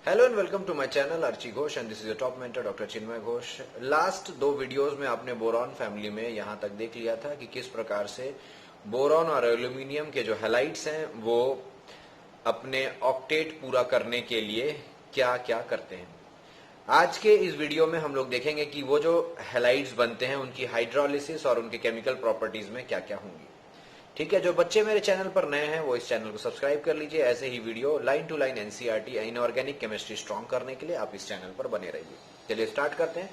Hello and welcome to my channel Archi Ghosh and this is your top mentor doctor Chinmay Ghosh. लास्ट दो videos में आपने boron family में यहां तक देख लिया था कि किस प्रकार से बोरॉन और एल्यूमिनियम के जो हैलाइड्स हैं वो अपने ऑक्टेट पूरा करने के लिए क्या क्या करते हैं। आज के इस वीडियो में हम लोग देखेंगे कि वो जो हैलाइड्स बनते हैं उनकी हाइड्रोलिसिस और उनके केमिकल प्रॉपर्टीज में क्या क्या होंगी। ठीक है, जो बच्चे मेरे चैनल पर नए हैं वो इस चैनल को सब्सक्राइब कर लीजिए। ऐसे ही video line to line NCERT inorganic chemistry strong करने के लिए आप इस चैनल पर बने रहिए। चलिए स्टार्ट करते हैं।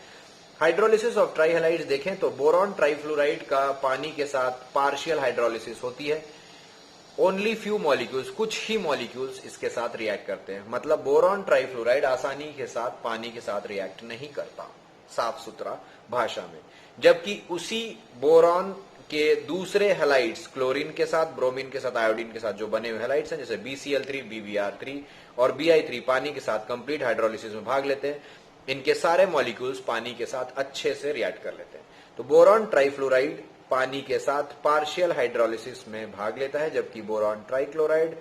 हाइड्रोलिसिस ऑफ ट्राईहैलाइड्स देखें तो बोरॉन ट्राईफ्लोराइड का पानी के साथ पार्शियल हाइड्रोलिसिस होती है। ओनली फ्यू मॉलिक्यूल्स, कुछ ही मॉलिक्यूल्स इसके साथ रिएक्ट करते हैं। मतलब बोरॉन ट्राईफ्लोराइड आसानी के साथ पानी के साथ रिएक्ट नहीं करता साफ सुथरा भाषा में। जबकि उसी बोरॉन के दूसरे हैलाइड्स क्लोरीन के साथ, ब्रोमीन के साथ, आयोडीन के साथ जो बने हुए हैलाइड्स हैं जैसे BCl3, BBr3 और Bi3 पानी के साथ कंप्लीट हाइड्रोलिसिस में भाग लेते हैं। इनके सारे मॉलिक्यूल्स पानी के साथ अच्छे से रिएक्ट कर लेते हैं। तो बोरॉन ट्राईफ्लोराइड पानी के साथ पार्शियल हाइड्रोलिसिस में भाग लेता है, जबकि बोरॉन ट्राईक्लोराइड,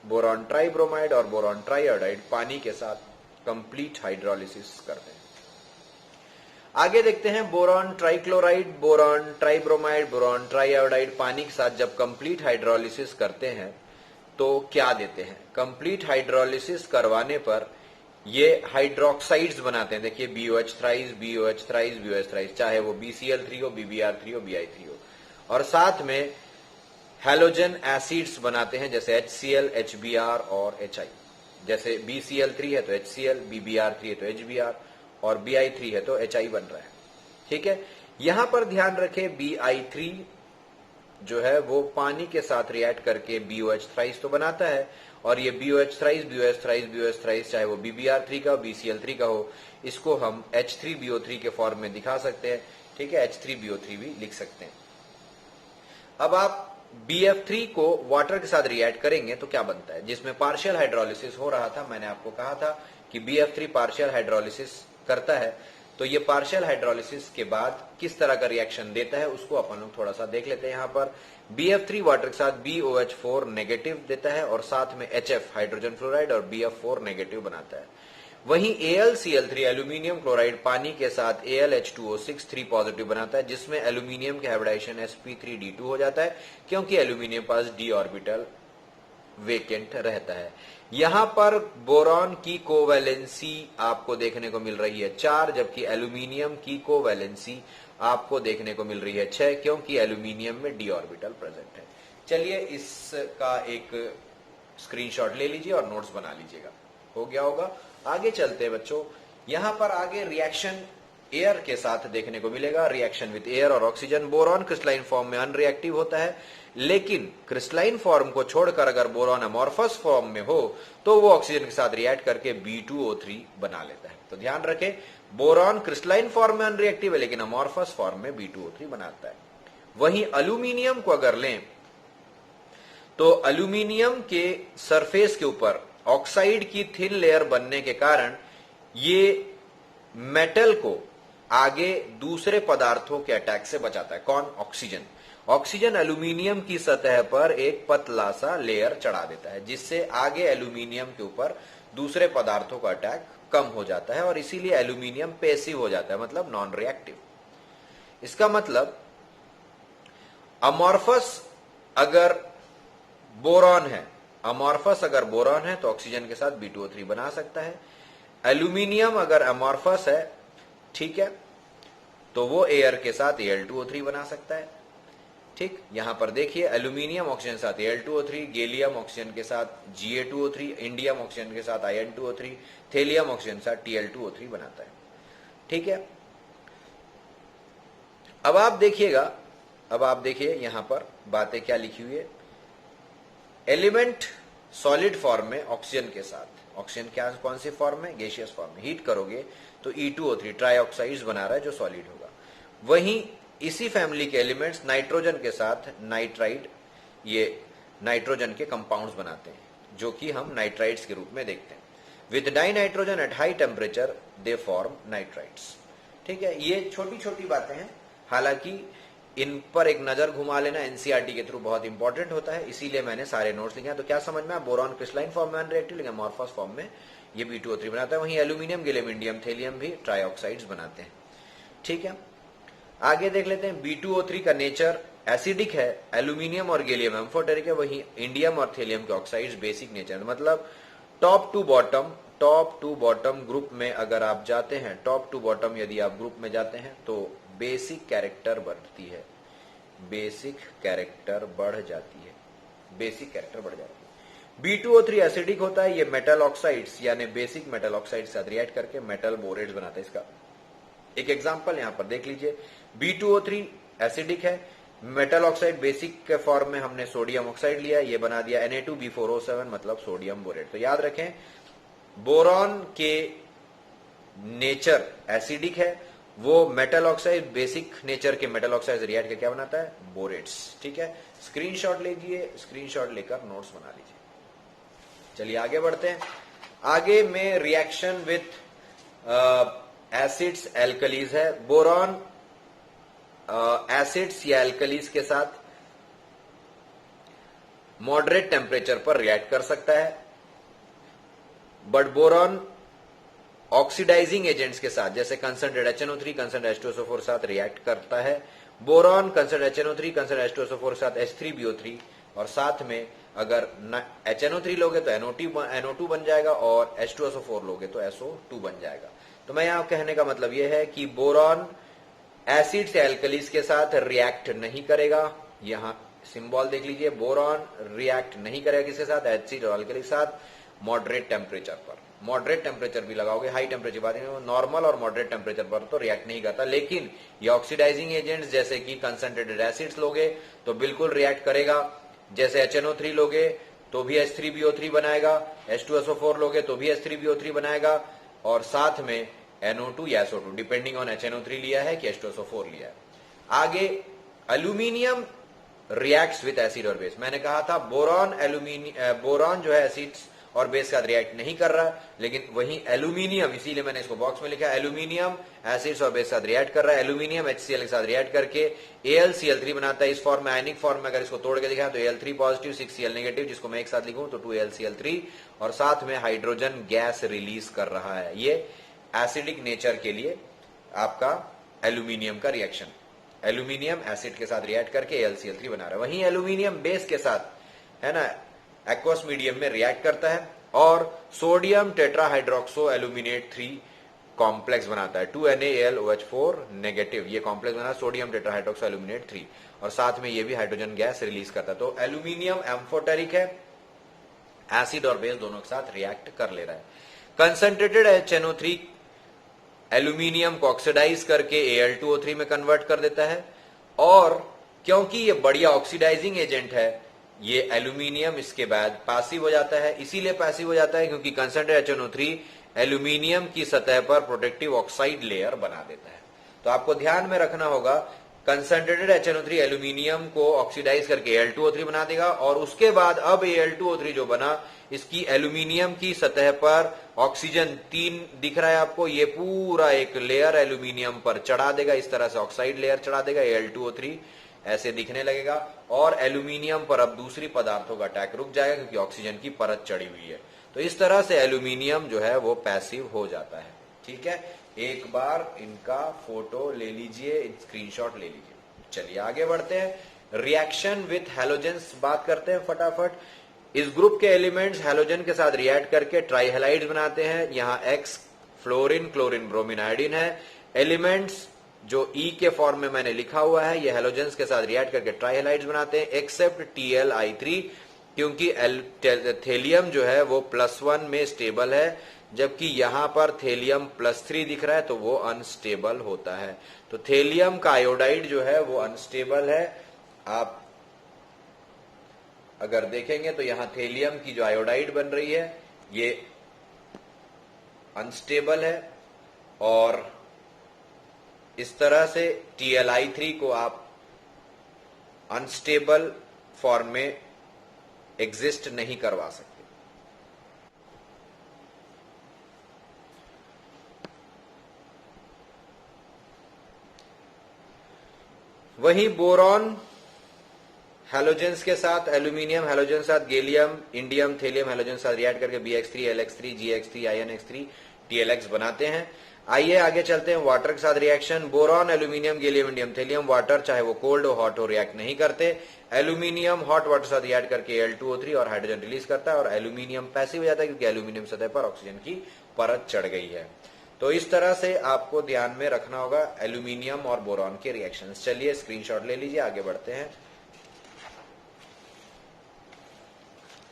बोरॉन ट्राईब्रोमाइड और बोरॉन ट्राईआयोडाइड पानी के साथ कंप्लीट हाइड्रोलिसिस करते हैं। आगे देखते हैं बोरॉन ट्राईक्लोराइड, बोरॉन ट्राईब्रोमाइड, बोरॉन ट्राईआयोडाइड पानी के साथ जब कंप्लीट हाइड्रोलिसिस करते हैं तो क्या देते हैं। कंप्लीट हाइड्रोलिसिस करवाने पर ये हाइड्रोक्साइड्स बनाते हैं। देखिए BOH thrice, BOH thrice, BOH thrice, चाहे वो BCl3 हो, BBr3 हो, Bi3 हो। और साथ में हैलोजन एसिड्स बनाते हैं जैसे HCl, HBr और HI। जैसे BCl3 है तो HCl, BBr3 है तो HBr और Bi3 है तो HI बन रहा है। ठीक है, यहां पर ध्यान रखें Bi3 जो है वो पानी के साथ रिएक्ट करके BOH थ्राइस तो बनाता है, और ये BOH thrice, BOH thrice, BOH thrice चाहे वो BBr3 का हो, BCl3 का हो, इसको हम H3BO3 के फॉर्म में दिखा सकते हैं। ठीक है, H3BO3 भी लिख सकते हैं। अब आप BF3 को वाटर के साथ रिएक्ट करेंगे तो क्या बनता है, जिसमें पार्शियल हाइड्रोलिसिस हो रहा था। मैंने आपको कहा था कि BF3 पार्शियल हाइड्रोलिसिस करता है। तो ये पार्शियल हाइड्रोलिसिस के बाद किस तरह का रिएक्शन देता है उसको अपन लोग थोड़ा सा देख लेते हैं। यहां पर BF3 वाटर के साथ BOH4 नेगेटिव देता है और साथ में HF हाइड्रोजन फ्लोराइड और BF4 नेगेटिव बनाता है। वहीं AlCl3 एल्यूमिनियम क्लोराइड पानी के साथ AlH2O6 3 पॉजिटिव बनाता है, जिसमें एल्यूमिनियम का हाइब्रिडाइजेशन sp3d2 हो जाता है, क्योंकि एल्यूमिनियम पास d ऑर्बिटल वेकेंट रहता है। यहां पर बोरॉन की कोवैलेंसी आपको देखने को मिल रही है 4, जबकि एल्यूमिनियम की कोवैलेंसी आपको देखने को मिल रही है 6, क्योंकि एल्यूमिनियम में d ऑर्बिटल प्रेजेंट है। चलिए इसका एक स्क्रीनशॉट ले लीजिए और नोट्स बना लीजिएगा, हो गया होगा। आगे चलते हैं बच्चों। यहां पर आगे रिएक्शन एयर के साथ देखने को मिलेगा, रिएक्शन विद एयर और ऑक्सीजन। बोरॉन क्रिस्टलाइन फॉर्म में अनरिएक्टिव होता है, लेकिन क्रिस्टलाइन फॉर्म को छोड़कर अगर बोरॉन अमॉर्फस फॉर्म में हो तो वो ऑक्सीजन के साथ रिएक्ट करके B2O3 बना लेता है। तो ध्यान रखें, बोरॉन क्रिस्टलाइन फॉर्म में अनरिएक्टिव है लेकिन अमॉर्फस फॉर्म में B2O3 बनाता है। वहीं एल्यूमिनियम को अगर लें तो एल्यूमिनियम के सरफेस के ऊपर ऑक्साइड की थिन लेयर बनने के कारण ये मेटल को आगे दूसरे पदार्थों के अटैक से बचाता है। कौन? ऑक्सीजन। ऑक्सीजन एल्यूमिनियम की सतह पर एक पतला सा लेयर चढ़ा देता है, जिससे आगे एल्यूमिनियम के ऊपर दूसरे पदार्थों का अटैक कम हो जाता है और इसीलिए एल्यूमिनियम पैसिव हो जाता है, मतलब नॉन रिएक्टिव। इसका मतलब अमॉर्फस अगर बोरॉन है, अमॉर्फस अगर बोरॉन है तो ऑक्सीजन के साथ B2O3 बना सकता है। एल्यूमिनियम अगर अमॉर्फस है, ठीक है, तो वो एयर के साथ Al2O3 बना सकता है। ठीक, यहां पर देखिए एल्यूमिनियम ऑक्सीजन के साथ Al2O3, गैलियम ऑक्सीजन के साथ Ga2O3, इंडियम ऑक्सीजन के साथ In2O3, थेलियम ऑक्सीजन के साथ Tl2O3 बनाता है। ठीक है, अब आप देखिएगा, अब आप देखिए यहां पर बातें क्या लिखी हुई है। एलिमेंट सॉलिड फॉर्म में ऑक्सीजन के साथ, ऑक्सीजन क्या कौन सी फॉर्म में? गैसियस फॉर्म में। हीट करोगे तो E2O3 ट्राईऑक्साइड्स बना रहा है जो सॉलिड होगा। वहीं इसी फैमिली के एलिमेंट्स नाइट्रोजन के साथ नाइट्राइड, ये नाइट्रोजन के कंपाउंड्स बनाते हैं जो कि हम नाइट्राइड्स के रूप में देखते हैं। With die nitrogen at high temperature they form nitrides. ठीक है, ये छोटी छोटी बातें हैं, हालांकि इन पर एक नजर घुमा लेना एनसीईआरटी के थ्रू बहुत इंपॉर्टेंट होता है, इसीलिए मैंने सारे नोट्स लिखे हैं। तो क्या समझ में आया, बोरॉन क्रिस्टलाइन फॉर्म में अनरिएक्टिव, लेकिन अमॉर्फस फॉर्म में ये B2O3 बनाता है। वहीं एल्यूमिनियम, गैलियम, थेलियम भी ट्राईऑक्साइड्स बनाते हैं। ठीक है, आगे देख लेते हैं। B2O3 का नेचर एसिडिक है, एल्यूमिनियम और गैलियम एम्फोटेरिक है, वहीं इंडियम और थेलियम के ऑक्साइड्स बेसिक नेचर। मतलब टॉप टू बॉटम ग्रुप में अगर आप जाते हैं, टॉप टू बॉटम यदि आप ग्रुप में जाते हैं तो बेसिक कैरेक्टर बढ़ती है, बेसिक कैरेक्टर बढ़ जाती है, बेसिक कैरेक्टर बढ़ जाती है। B2O3 एसिडिक होता है, ये मेटल ऑक्साइड्स यानी बेसिक मेटल ऑक्साइड साथ रिएक्ट करके मेटल बोरेट्स बनाता है। इसका एक एग्जांपल यहां पर देख लीजिए। B2O3 एसिडिक है, मेटल ऑक्साइड बेसिक के फॉर्म में हमने सोडियम ऑक्साइड लिया, ये बना दिया Na2B4O7 मतलब सोडियम बोरेट। तो याद रखें, बोरॉन के नेचर एसिडिक है, वो मेटल ऑक्साइड बेसिक नेचर के मेटल ऑक्साइड रिएक्ट करके क्या बनाता है, बोरेट्स। ठीक है, स्क्रीनशॉट लीजिए, स्क्रीनशॉट लेकर नोट्स बना लीजिए। चलिए आगे बढ़ते हैं। आगे में रिएक्शन विथ एसिड्स एल्कलीज है। बोरॉन एसिड्स या एल्कलीज के साथ मॉडरेट टेम्परेचर पर रिएक्ट कर सकता है, बट बोरॉन ऑक्सीडाइजिंग एजेंट्स के साथ जैसे कंसंट्रेट HNO3, कंसंट्रेट H2SO4 साथ रिएक्ट करता है। Boron concentrate HNO3, concentrate H2SO4 साथ H3BO3, और साथ में अगर HNO3 लोगे तो NO2 बन जाएगा और H2SO4 लोगे तो SO2 बन जाएगा। तो मैं यहां कहने का मतलब यह है कि बोरॉन एसिड से एल्कलीज के साथ रिएक्ट नहीं करेगा। यहां सिंबल देख लीजिए, बोरॉन रिएक्ट नहीं करेगा किसके साथ, एसिड और एल्कली के साथ मॉडरेट टेम्परेचर पर। मॉडरेट टेम्परेचर भी लगाओगे, हाई टेम्परेचर बात नहीं, नॉर्मल और मॉडरेट टेम्परेचर पर तो रिएक्ट नहीं करता। लेकिन ये ऑक्सीडाइजिंग एजेंट्स जैसे कि कंसंट्रेटेड एसिड्स लोगे तो बिल्कुल रिएक्ट करेगा। जैसे HNO3 लोगे तो भी H3BO3 बनाएगा, H2SO4 लोगे तो भी H3BO3 बनाएगा, और साथ में NO2 या SO2 डिपेंडिंग ऑन HNO3 लिया है कि H2SO4 लिया है। आगे एल्यूमिनियम रिएक्ट्स विद एसिड और बेस। मैंने कहा था बोरॉन जो है एसिड्स और बेस का रिएक्ट नहीं कर रहा, लेकिन वहीं एल्यूमिनियम, इसीलिए मैंने इसको बॉक्स में लिखा, एल्यूमिनियम एसिड्स और बेस के साथ रिएक्ट कर रहा है। एल्यूमिनियम HCl के साथ रिएक्ट करके AlCl3 बनाता है। इस फॉर्म में, आयनिक फॉर्म में अगर इसको तोड़ के दिखाएं तो Al3 पॉजिटिव 6Cl नेगेटिव, जिसको मैं एक साथ लिखूं तो 2AlCl3, और साथ में हाइड्रोजन गैस रिलीज कर रहा है। ये एसिडिक नेचर के लिए आपका एल्यूमिनियम का रिएक्शन, एल्यूमिनियम एसिड के साथ रिएक्ट करके AlCl3 बना रहा है। वहीं एल्यूमिनियम बेस के साथ है ना एक्वस मीडियम में रिएक्ट करता है और सोडियम टेट्राहाइड्रोक्सो एल्यूमिनेट 3 कॉम्प्लेक्स बनाता है, 2NaAlOH4 नेगेटिव। ये कॉम्प्लेक्स बना सोडियम टेट्राहाइड्रोक्सो एल्यूमिनेट 3, और साथ में ये भी हाइड्रोजन गैस रिलीज करता है। तो एल्यूमिनियम एम्फोटेरिक है, एसिड और बेस दोनों के साथ रिएक्ट कर ले रहा है। कंसंट्रेटेड HNO3 एल्यूमिनियम को ऑक्सीडाइज करके Al2O3 में कन्वर्ट कर देता है, और क्योंकि ये बढ़िया ऑक्सीडाइजिंग एजेंट है, ये एल्यूमिनियम इसके बाद पैसिव हो जाता है। इसीलिए पैसिव हो जाता है क्योंकि कंसंट्रेट HNO3 एल्यूमिनियम की सतह पर प्रोटेक्टिव ऑक्साइड लेयर बना देता है। तो आपको ध्यान में रखना होगा, कंसंट्रेटेड HNO3 एल्यूमिनियम को ऑक्सीडाइज करके Al2O3 बना देगा, और उसके बाद अब Al2O3 जो बना, इसकी एल्यूमिनियम की सतह पर ऑक्सीजन 3 दिख रहा है आपको, ये पूरा एक लेयर एल्यूमिनियम पर चढ़ा देगा, इस तरह से ऑक्साइड लेयर चढ़ा देगा, Al2O3 ऐसे दिखने लगेगा, और एल्यूमिनियम पर अब दूसरी पदार्थों का अटैक रुक जाएगा क्योंकि ऑक्सीजन की परत चढ़ी हुई है। तो इस तरह से एल्यूमिनियम जो है वो पैसिव हो जाता है। ठीक है, एक बार इनका फोटो ले लीजिए, स्क्रीनशॉट ले लीजिए। चलिए आगे बढ़ते हैं। रिएक्शन विथ हैलोजेंस बात करते हैं फटाफट। इस ग्रुप के एलिमेंट्स हैलोजन के साथ रिएक्ट करके ट्राइहेलाइड्स बनाते हैं। यहाँ X fluorine, chlorine, bromine, iodine है। एलिमेंट्स जो E के फॉर्म में मैंने लिखा हुआ है, ये हैलोजेंस के साथ रिएक्ट करके ट्राइहेलाइड्स बनाते हैं, एक्सेप्ट TlI3, क्योंकि थेलियम जो है वो +1 में स्टेबल है, जबकि यहां पर थेलियम +3 दिख रहा है तो वो अनस्टेबल होता है। तो थेलियम का आयोडाइड जो है वो अनस्टेबल है। आप अगर देखेंगे तो यहां थेलियम की जो आयोडाइड बन रही है ये अनस्टेबल है, और इस तरह से TlI3 को आप अनस्टेबल फॉर्म में एग्जिस्ट नहीं करवा सकते। वहीं बोरॉन हैलोजेंस के साथ एल्यूमिनियम हैलोजन के साथ गैलियम इंडियम थेलियम हैलोजन के साथ रिएक्ट करके BX3 LX3 GX3 INX3 TLX बनाते हैं। आइए आगे चलते हैं वाटर के साथ reaction. Boron aluminium gallium indium thallium water चाहे वो कोल्ड हो हॉट हो रिएक्ट नहीं करते। एल्यूमिनियम हॉट वाटर के साथ रिएक्ट करके Al2O3 और हाइड्रोजन रिलीज करता है और एल्यूमिनियम पैसिव हो जाता है क्योंकि एल्यूमिनियम सतह पर ऑक्सीजन की परत चढ़ गई है। तो इस तरह से आपको ध्यान में रखना होगा एल्यूमिनियम और बोरॉन के रिएक्शंस। चलिए स्क्रीनशॉट ले लीजिए, आगे बढ़ते हैं।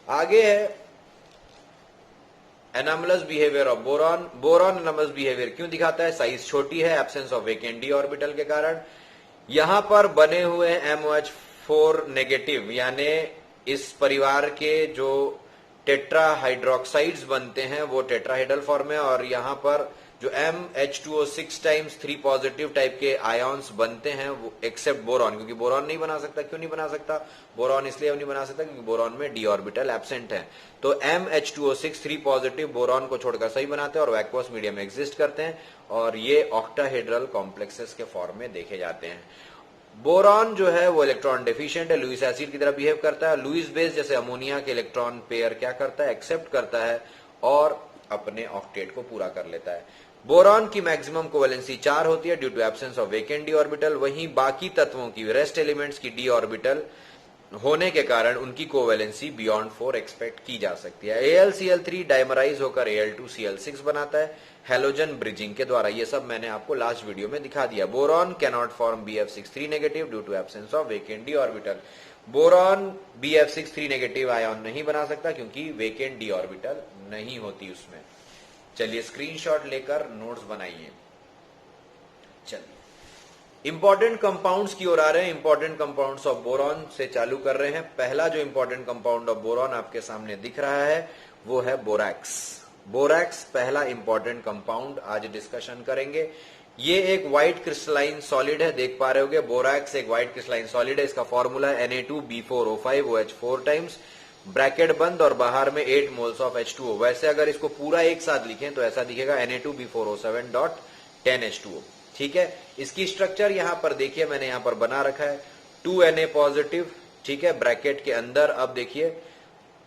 आगे है anomalous behaviour of boron. Boron anomalous behaviour क्यों दिखाता है? साइज छोटी है, absence of vacant d orbital के कारण। यहां पर बने हुए MOH4 नेगेटिव यानी इस परिवार के जो टेट्रा हाइड्रोक्साइड्स बनते हैं वो टेट्राहेड्रल फॉर्म है और यहां पर जो MH2O6 टाइम्स 3 पॉजिटिव टाइप के आयॉन्स बनते हैं वो एक्सेप्ट बोरॉन, क्योंकि बोरॉन नहीं बना सकता। क्यों नहीं बना सकता? बोरॉन इसलिए नहीं बना सकता क्योंकि बोरॉन में डी ऑर्बिटल एब्सेंट है। तो MH2O6 3 पॉजिटिव बोरॉन को छोड़कर सही बनाते हैं और वैक्वस मीडियम में एग्जिस्ट करते हैं और ये ऑक्टाहेड्रल कॉम्प्लेक्सेस के फॉर्म में देखे जाते हैं। बोरॉन जो है वो इलेक्ट्रॉन डेफिशिएंट है, लुईस एसिड की तरह बिहेव करता है। लुईस बेस जैसे अमोनिया के इलेक्ट्रॉन पेयर क्या करता है? एक्सेप्ट करता है और अपने ऑक्टेट को पूरा कर लेता है। बोरॉन की मैक्सिमम कोवेलेंसी 4 होती है due to absence of vacant d orbital. वहीं बाकी तत्वों की रेस्ट एलिमेंट्स की डी ऑर्बिटल होने के कारण उनकी कोवेलेंसी बियॉन्ड 4 एक्सपेक्ट की जा सकती है। AlCl3 डाइमराइज होकर Al2Cl6 बनाता है हैलोजन ब्रिजिंग के द्वारा। ये सब मैंने आपको लास्ट वीडियो में दिखा दिया। Boron cannot form BF63 negative due to absence of vacant d orbital. Boron BF63 negative ion नहीं बना सकता क्योंकि वेकेंट डी ऑर्बिटल नहीं होती उसमें। चलिए स्क्रीनशॉट लेकर नोट्स बनाइए। चलिए इंपॉर्टेंट कंपाउंड्स की ओर आ रहे हैं। इंपॉर्टेंट कंपाउंड्स ऑफ बोरॉन से चालू कर रहे हैं। पहला जो इंपॉर्टेंट कंपाउंड ऑफ बोरॉन आपके सामने दिख रहा है वो है बोरैक्स। बोरैक्स पहला इंपॉर्टेंट कंपाउंड आज डिस्कशन करेंगे। ये एक व्हाइट क्रिस्टलाइन सॉलिड है, देख पा रहे होगे। बोरैक्स एक व्हाइट क्रिस्टलाइन सॉलिड है। इसका फॉर्मूला है Na2B4O5 OH4 टाइम्स, ब्रैकेट बंद और बाहर में 8 मोल्स ऑफ H2O। वैसे अगर इसको पूरा एक साथ लिखें तो ऐसा दिखेगा Na2B4O7.10H2O। ठीक है, इसकी स्ट्रक्चर यहां पर देखिए, मैंने यहां पर बना रखा है 2Na पॉजिटिव, ठीक है, ब्रैकेट के अंदर। अब देखिए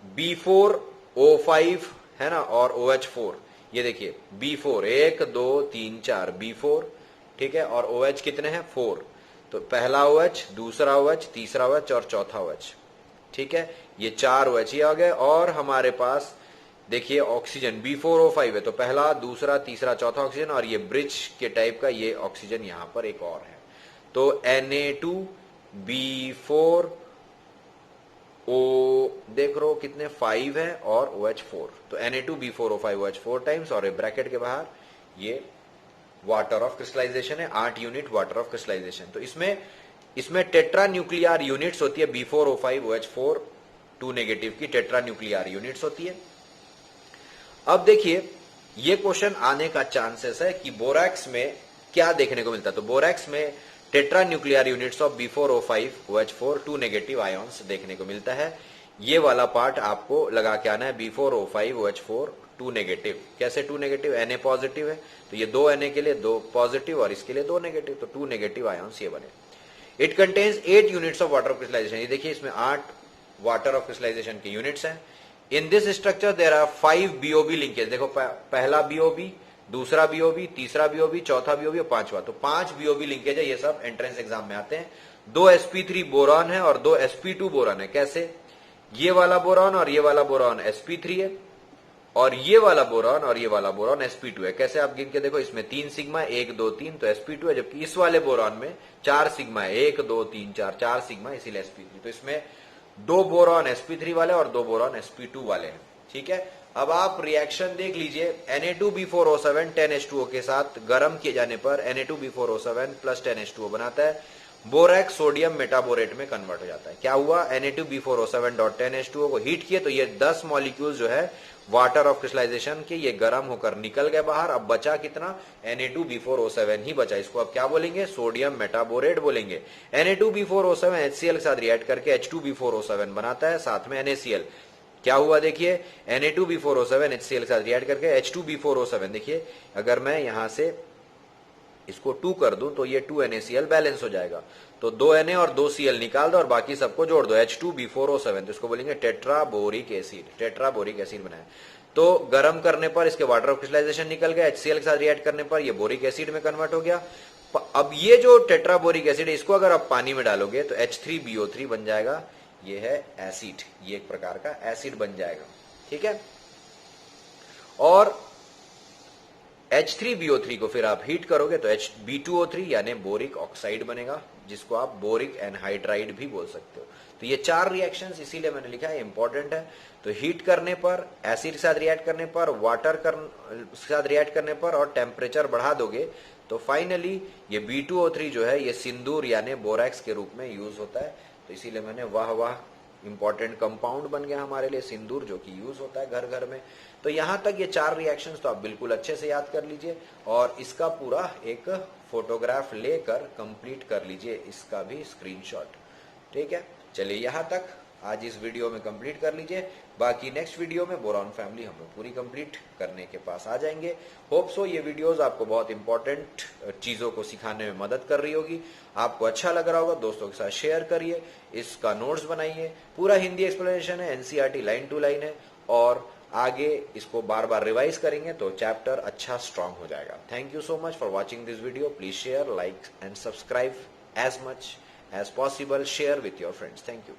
B4O5 है ना और OH4, ये देखिए B4 1 2 3 4 B4, ठीक है, और OH कितने हैं? 4। तो पहला OH, दूसरा OH, तीसरा OH और चौथा OH, ठीक है, ये 4 OH आ गए। और हमारे पास देखिए ऑक्सीजन B4O5 है, तो पहला दूसरा तीसरा चौथा ऑक्सीजन और ये ब्रिज के टाइप का ये ऑक्सीजन यहां पर एक और है। तो Na2B4O देख रो कितने 5 है और OH4, तो Na2B4O5 OH4 टाइम्स और ब्रैकेट के बाहर ये वाटर ऑफ क्रिस्टलाइजेशन है, 8 यूनिट वाटर ऑफ क्रिस्टलाइजेशन। तो इसमें टेट्रा न्यूक्लियर यूनिट्स होती है। B4O5 OH4 2 नेगेटिव की टेट्रा न्यूक्लियर यूनिट्स होती है। अब देखिए ये क्वेश्चन आने का चांसेस है कि बोरैक्स में क्या देखने को मिलता है। तो बोरैक्स में tetra nuclear units of B4O5 OH4 2 negative ions देखने को मिलता है। ये वाला पार्ट आपको लगा के आना है। B4O5 OH4 2 नेगेटिव, कैसे 2 नेगेटिव? Na पॉजिटिव है तो ये 2 Na के लिए 2 पॉजिटिव और इसके लिए 2 नेगेटिव, तो 2 नेगेटिव आयॉन्स ये बने। It contains 8 units of water of crystallization. ये देखिए इसमें 8 वाटर ऑफ क्रिस्टलाइजेशन के यूनिट्स हैं। In this structure there are 5 BOB linkage. देखो पहला BOB, दूसरा BOB, तीसरा BOB, चौथा BOB और पांचवा, तो 5 BOB लिंकेज है। ये सब एंट्रेंस एग्जाम में आते हैं। 2 sp3 बोरॉन है और 2 sp2 बोरॉन है। कैसे? ये वाला बोरॉन और ये वाला बोरॉन sp3 है और ये वाला बोरॉन और ये वाला बोरॉन sp2 है। कैसे? आप गिन के देखो, इसमें 3 सिग्मा 1 2 3 तो sp2 है, जबकि इस वाले बोरॉन में 4 सिग्मा है, 1 2 3 4 सिग्मा, इसीलिए sp3। तो इसमें 2 बोरॉन sp3 वाले और 2 बोरॉन sp2 वाले हैं। ठीक है, अब आप रिएक्शन देख लीजिए। Na2B4O7 10H2O के साथ गर्म किए जाने पर Na2B4O7 प्लस 10H2O बनाता है। बोरैक्स सोडियम मेटाबोरेट में कन्वर्ट हो जाता है। क्या हुआ? Na2B4O7.10H2O को हीट किए तो ये 10 मॉलिक्यूल्स जो है वाटर ऑफ क्रिस्टलाइजेशन के, ये गर्म होकर निकल गए बाहर। अब बचा कितना? Na2B4O7 ही बचा। इसको अब क्या बोलेंगे? सोडियम मेटाबोरेट बोलेंगे। Na2B4O7 HCl के साथ रिएक्ट करके H2B4O7 बनाता है, साथ में NaCl। क्या हुआ देखिए, Na2B4O7 HCl के साथ रिएक्ट करके H2B4O7। देखिए अगर मैं यहां से इसको 2 कर दूं तो ये 2NaCl बैलेंस हो जाएगा। तो 2Na और 2Cl निकाल दो और बाकी सबको जोड़ दो, H2B4O7, तो इसको बोलेंगे टेट्राबोरिक एसिड, टेट्राबोरिक एसिड बनाया। तो गर्म करने पर इसके वाटर ऑफ क्रिस्टलाइजेशन निकल गया, HCl के साथ रिएक्ट करने पर ये बोरिक एसिड में कन्वर्ट हो गया। अब ये जो टेट्राबोरिक एसिड है इसको अगर आप पानी में डालोगे तो H3BO3 बन जाएगा, ये है एसिड, ये एक प्रकार का एसिड बन जाएगा, ठीक है। और H3BO3 को फिर आप हीट करोगे तो HB2O3 यानी बोरिक ऑक्साइड बनेगा, जिसको आप बोरिक एनहाइड्राइड भी बोल सकते हो। तो ये 4 रिएक्शंस इसीलिए मैंने लिखा है, इंपॉर्टेंट है। तो हीट करने पर, एसिड के साथ रिएक्ट करने पर, वाटर के साथ रिएक्ट करने पर और टेम्परेचर बढ़ा दोगे तो फाइनली ये B2O3 जो है ये सिंदूर यानी बोरैक्स के रूप में यूज होता है। तो इसीलिए मैंने वाह इंपॉर्टेंट कंपाउंड बन गया हमारे लिए सिंदूर, जो कि यूज होता है घर घर में। तो यहां तक ये 4 रिएक्शंस तो आप बिल्कुल अच्छे से याद कर लीजिए और इसका पूरा एक फोटोग्राफ लेकर कंप्लीट कर लीजिए, इसका भी स्क्रीनशॉट, ठीक है। चलिए यहां तक आज इस वीडियो में कंप्लीट कर लीजिए, बाकी नेक्स्ट वीडियो में बोरॉन फैमिली हम लोग पूरी कंप्लीट करने के पास आ जाएंगे। होप सो ये वीडियोस आपको बहुत इंपॉर्टेंट चीजों को सिखाने में मदद कर रही होगी। आपको अच्छा लग रहा होगा, दोस्तों के साथ शेयर करिए, इसका नोट्स बनाइए। पूरा हिंदी एक्सप्लेनेशन है, NCERT लाइन टू लाइन है और आगे इसको बार बार रिवाइज करेंगे तो चैप्टर अच्छा स्ट्रांग हो जाएगा। Thank you so much for watching this video. Please share, like and subscribe as much as possible. Share with your friends. Thank you.